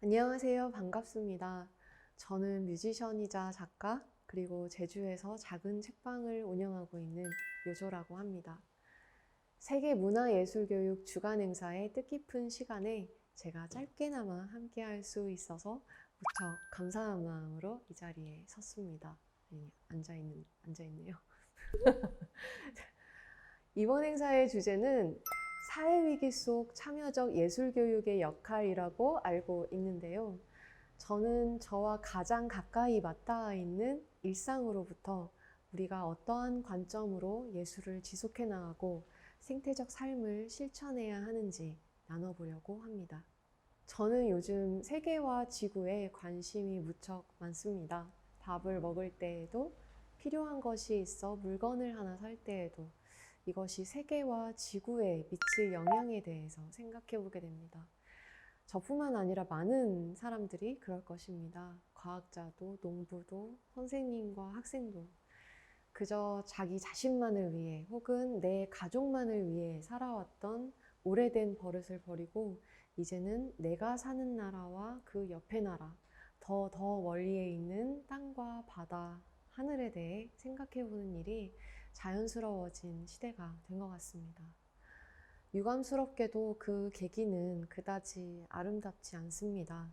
안녕하세요. 반갑습니다. 저는 뮤지션이자 작가, 그리고 제주에서 작은 책방을 운영하고 있는 요조라고 합니다. 세계문화예술교육 주간 행사의 뜻깊은 시간에 제가 짧게나마 함께 할 수 있어서 무척 감사한 마음으로 이 자리에 섰습니다. 아니, 앉아있네요. 이번 행사의 주제는 사회위기 속 참여적 예술교육의 역할이라고 알고 있는데요. 저는 저와 가장 가까이 맞닿아 있는 일상으로부터 우리가 어떠한 관점으로 예술을 지속해 나가고 생태적 삶을 실천해야 하는지 나눠보려고 합니다. 저는 요즘 세계와 지구에 관심이 무척 많습니다. 밥을 먹을 때에도, 필요한 것이 있어 물건을 하나 살 때에도 이것이 세계와 지구에 미칠 영향에 대해서 생각해 보게 됩니다. 저뿐만 아니라 많은 사람들이 그럴 것입니다. 과학자도, 농부도, 선생님과 학생도 그저 자기 자신만을 위해 혹은 내 가족만을 위해 살아왔던 오래된 버릇을 버리고 이제는 내가 사는 나라와 그 옆의 나라, 더 멀리에 있는 땅과 바다, 하늘에 대해 생각해보는 일이 자연스러워진 시대가 된 것 같습니다. 유감스럽게도 그 계기는 그다지 아름답지 않습니다.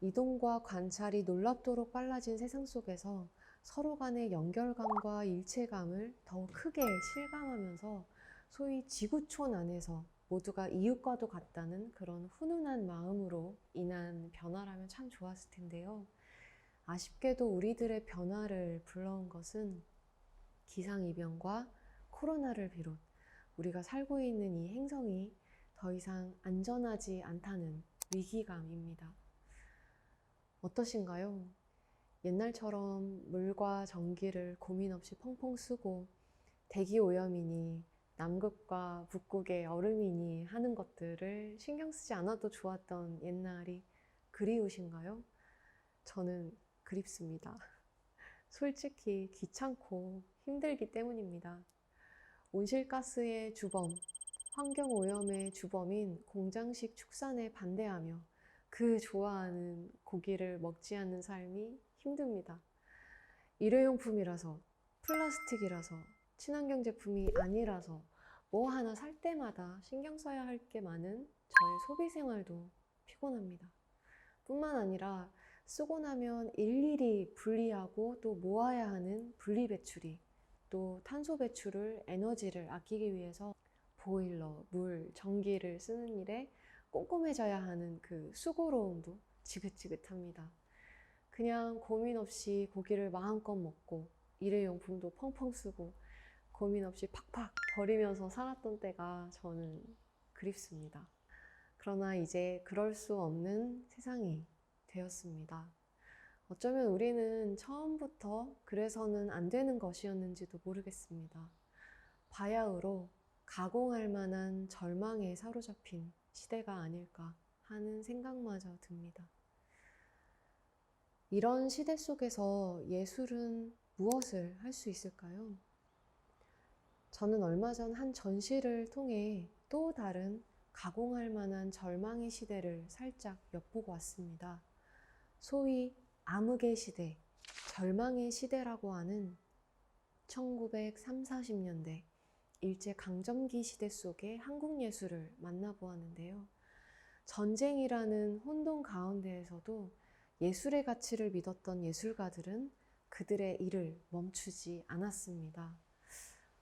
이동과 관찰이 놀랍도록 빨라진 세상 속에서 서로 간의 연결감과 일체감을 더 크게 실감하면서 소위 지구촌 안에서 모두가 이웃과도 같다는 그런 훈훈한 마음으로 인한 변화라면 참 좋았을 텐데요. 아쉽게도 우리들의 변화를 불러온 것은 기상이변과 코로나를 비롯 우리가 살고 있는 이 행성이 더 이상 안전하지 않다는 위기감입니다. 어떠신가요? 옛날처럼 물과 전기를 고민 없이 펑펑 쓰고 대기 오염이니 남극과 북극의 얼음이니 하는 것들을 신경 쓰지 않아도 좋았던 옛날이 그리우신가요? 저는 그립습니다. 솔직히 귀찮고 힘들기 때문입니다. 온실가스의 주범, 환경오염의 주범인 공장식 축산에 반대하며 그 좋아하는 고기를 먹지 않는 삶이 힘듭니다. 일회용품이라서, 플라스틱이라서, 친환경 제품이 아니라서 뭐 하나 살 때마다 신경 써야 할 게 많은 저의 소비 생활도 피곤합니다. 뿐만 아니라 쓰고 나면 일일이 분리하고 또 모아야 하는 분리배출이, 또 탄소 배출을, 에너지를 아끼기 위해서 보일러, 물, 전기를 쓰는 일에 꼼꼼해져야 하는 그 수고로움도 지긋지긋합니다. 그냥 고민 없이 고기를 마음껏 먹고 일회용품도 펑펑 쓰고 고민 없이 팍팍 버리면서 살았던 때가 저는 그립습니다. 그러나 이제 그럴 수 없는 세상이 되었습니다. 어쩌면 우리는 처음부터 그래서는 안 되는 것이었는지도 모르겠습니다. 바야흐로 가공할 만한 절망에 사로잡힌 시대가 아닐까 하는 생각마저 듭니다. 이런 시대 속에서 예술은 무엇을 할 수 있을까요? 저는 얼마 전 한 전시를 통해 또 다른 가공할 만한 절망의 시대를 살짝 엿보고 왔습니다. 소위 암흑의 시대, 절망의 시대라고 하는 1930, 40년대 일제강점기 시대 속의 한국 예술을 만나보았는데요. 전쟁이라는 혼돈 가운데에서도 예술의 가치를 믿었던 예술가들은 그들의 일을 멈추지 않았습니다.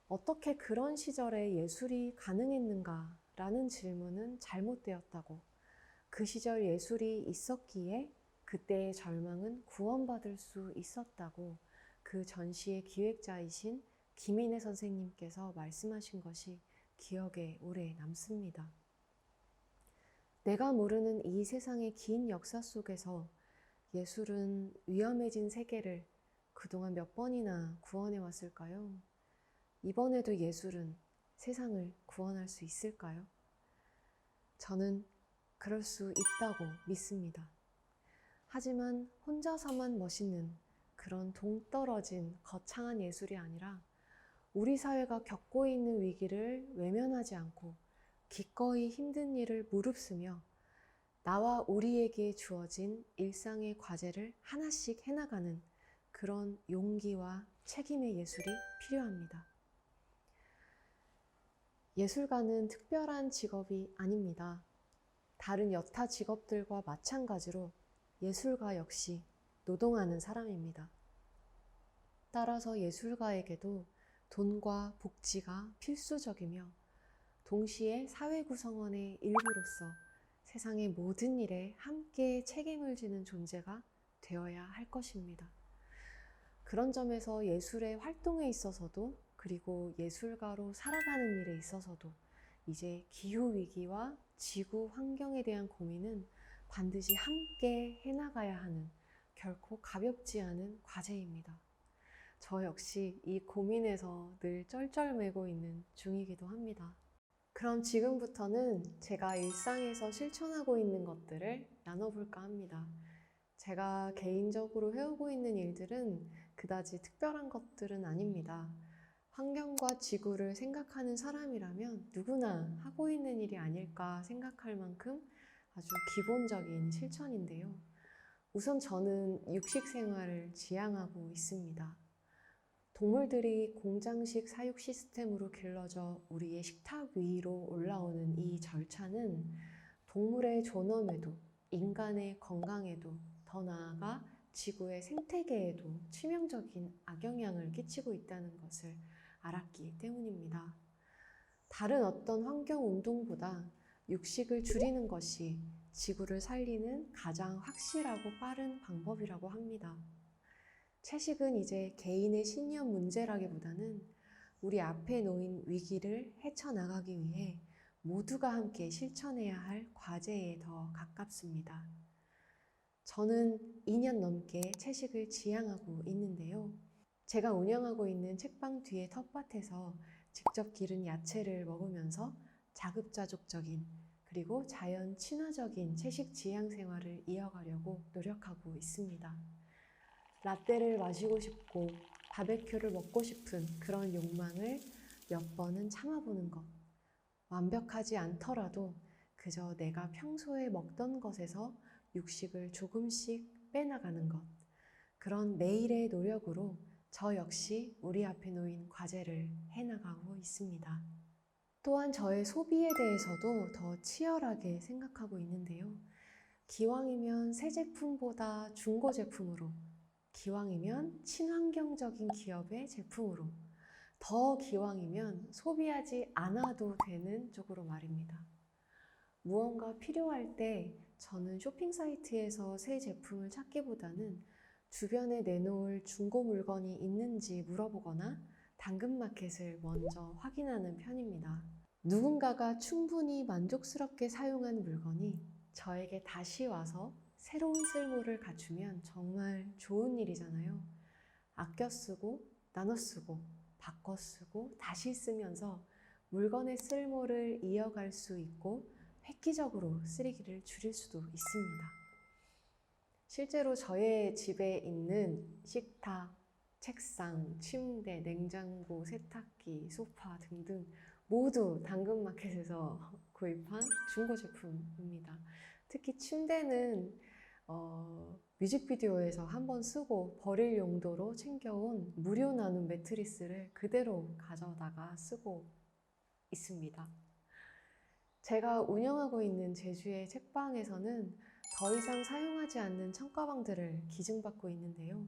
어떻게 그런 시절에 예술이 가능했는가 라는 질문은 잘못되었다고, 그 시절 예술이 있었기에 그때의 절망은 구원받을 수 있었다고 그 전시의 기획자이신 김인혜 선생님께서 말씀하신 것이 기억에 오래 남습니다. 내가 모르는 이 세상의 긴 역사 속에서 예술은 위험해진 세계를 그동안 몇 번이나 구원해 왔을까요? 이번에도 예술은 세상을 구원할 수 있을까요? 저는 그럴 수 있다고 믿습니다. 하지만 혼자서만 멋있는 그런 동떨어진 거창한 예술이 아니라 우리 사회가 겪고 있는 위기를 외면하지 않고 기꺼이 힘든 일을 무릅쓰며 나와 우리에게 주어진 일상의 과제를 하나씩 해나가는 그런 용기와 책임의 예술이 필요합니다. 예술가는 특별한 직업이 아닙니다. 다른 여타 직업들과 마찬가지로 예술가 역시 노동하는 사람입니다. 따라서 예술가에게도 돈과 복지가 필수적이며 동시에 사회 구성원의 일부로서 세상의 모든 일에 함께 책임을 지는 존재가 되어야 할 것입니다. 그런 점에서 예술의 활동에 있어서도 그리고 예술가로 살아가는 일에 있어서도 이제 기후위기와 지구 환경에 대한 고민은 반드시 함께 해나가야 하는 결코 가볍지 않은 과제입니다. 저 역시 이 고민에서 늘 쩔쩔매고 있는 중이기도 합니다. 그럼 지금부터는 제가 일상에서 실천하고 있는 것들을 나눠볼까 합니다. 제가 개인적으로 해오고 있는 일들은 그다지 특별한 것들은 아닙니다. 환경과 지구를 생각하는 사람이라면 누구나 하고 있는 일이 아닐까 생각할 만큼 아주 기본적인 실천인데요. 우선 저는 육식 생활을 지향하고 있습니다. 동물들이 공장식 사육 시스템으로 길러져 우리의 식탁 위로 올라오는 이 절차는 동물의 존엄에도 인간의 건강에도 더 나아가 지구의 생태계에도 치명적인 악영향을 끼치고 있다는 것을 알았기 때문입니다. 다른 어떤 환경 운동보다 육식을 줄이는 것이 지구를 살리는 가장 확실하고 빠른 방법이라고 합니다. 채식은 이제 개인의 신념 문제라기보다는 우리 앞에 놓인 위기를 헤쳐나가기 위해 모두가 함께 실천해야 할 과제에 더 가깝습니다. 저는 2년 넘게 채식을 지향하고 있는데요. 제가 운영하고 있는 책방 뒤의 텃밭에서 직접 기른 야채를 먹으면서 자급자족적인 그리고 자연 친화적인 채식 지향 생활을 이어가려고 노력하고 있습니다. 라떼를 마시고 싶고 바베큐를 먹고 싶은 그런 욕망을 몇 번은 참아보는 것. 완벽하지 않더라도 그저 내가 평소에 먹던 것에서 육식을 조금씩 빼나가는 것. 그런 매일의 노력으로 저 역시 우리 앞에 놓인 과제를 해나가고 있습니다. 또한 저의 소비에 대해서도 더 치열하게 생각하고 있는데요. 기왕이면 새 제품보다 중고 제품으로, 기왕이면 친환경적인 기업의 제품으로, 더 기왕이면 소비하지 않아도 되는 쪽으로 말입니다. 무언가 필요할 때 저는 쇼핑 사이트에서 새 제품을 찾기보다는 주변에 내놓을 중고 물건이 있는지 물어보거나 당근마켓을 먼저 확인하는 편입니다. 누군가가 충분히 만족스럽게 사용한 물건이 저에게 다시 와서 새로운 쓸모를 갖추면 정말 좋은 일이잖아요. 아껴 쓰고, 나눠 쓰고, 바꿔 쓰고, 다시 쓰면서 물건의 쓸모를 이어갈 수 있고 획기적으로 쓰레기를 줄일 수도 있습니다. 실제로 저의 집에 있는 식탁, 책상, 침대, 냉장고, 세탁기, 소파 등등 모두 당근마켓에서 구입한 중고 제품입니다. 특히 침대는 뮤직비디오에서 한번 쓰고 버릴 용도로 챙겨온 무료 나눔 매트리스를 그대로 가져다가 쓰고 있습니다. 제가 운영하고 있는 제주의 책방에서는 더 이상 사용하지 않는 청가방들을 기증받고 있는데요.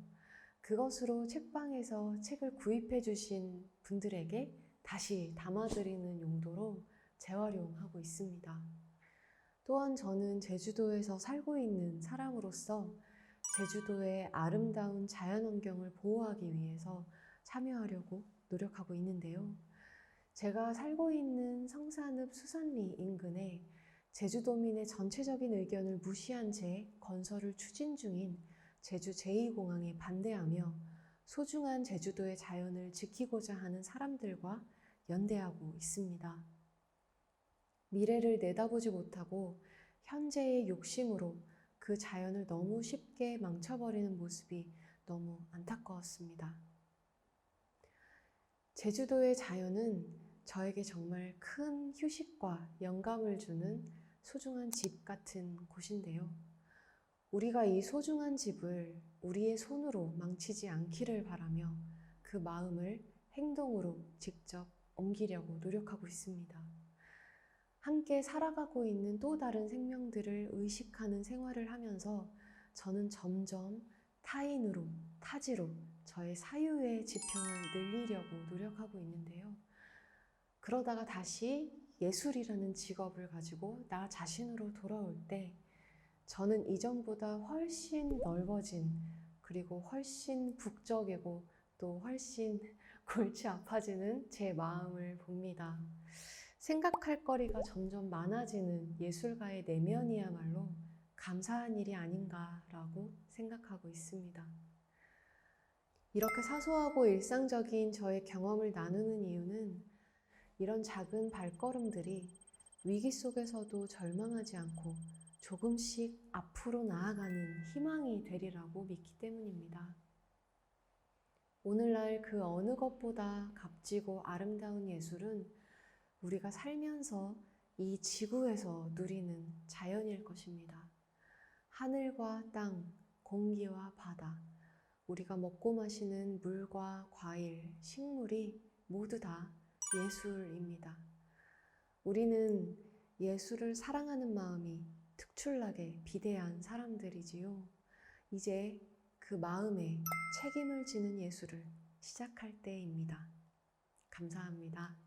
그것으로 책방에서 책을 구입해 주신 분들에게 다시 담아드리는 용도로 재활용하고 있습니다. 또한 저는 제주도에서 살고 있는 사람으로서 제주도의 아름다운 자연환경을 보호하기 위해서 참여하려고 노력하고 있는데요. 제가 살고 있는 성산읍 수산리 인근에 제주도민의 전체적인 의견을 무시한 채 건설을 추진 중인 제주 제2공항에 반대하며 소중한 제주도의 자연을 지키고자 하는 사람들과 연대하고 있습니다. 미래를 내다보지 못하고 현재의 욕심으로 그 자연을 너무 쉽게 망쳐버리는 모습이 너무 안타까웠습니다. 제주도의 자연은 저에게 정말 큰 휴식과 영감을 주는 소중한 집 같은 곳인데요. 우리가 이 소중한 집을 우리의 손으로 망치지 않기를 바라며 그 마음을 행동으로 직접 옮기려고 노력하고 있습니다. 함께 살아가고 있는 또 다른 생명들을 의식하는 생활을 하면서 저는 점점 타인으로, 타지로 저의 사유의 지평을 늘리려고 노력하고 있는데요. 그러다가 다시 예술이라는 직업을 가지고 나 자신으로 돌아올 때 저는 이전보다 훨씬 넓어진, 그리고 훨씬 북적이고 또 훨씬 골치 아파지는 제 마음을 봅니다. 생각할 거리가 점점 많아지는 예술가의 내면이야말로 감사한 일이 아닌가라고 생각하고 있습니다. 이렇게 사소하고 일상적인 저의 경험을 나누는 이유는 이런 작은 발걸음들이 위기 속에서도 절망하지 않고 조금씩 앞으로 나아가는 희망이 되리라고 믿기 때문입니다. 오늘날 그 어느 것보다 값지고 아름다운 예술은 우리가 살면서 이 지구에서 누리는 자연일 것입니다. 하늘과 땅, 공기와 바다, 우리가 먹고 마시는 물과 과일, 식물이 모두 다 예술입니다. 우리는 예술을 사랑하는 마음이 특출나게 비대한 사람들이지요. 이제 그 마음에 책임을 지는 예술을 시작할 때입니다. 감사합니다.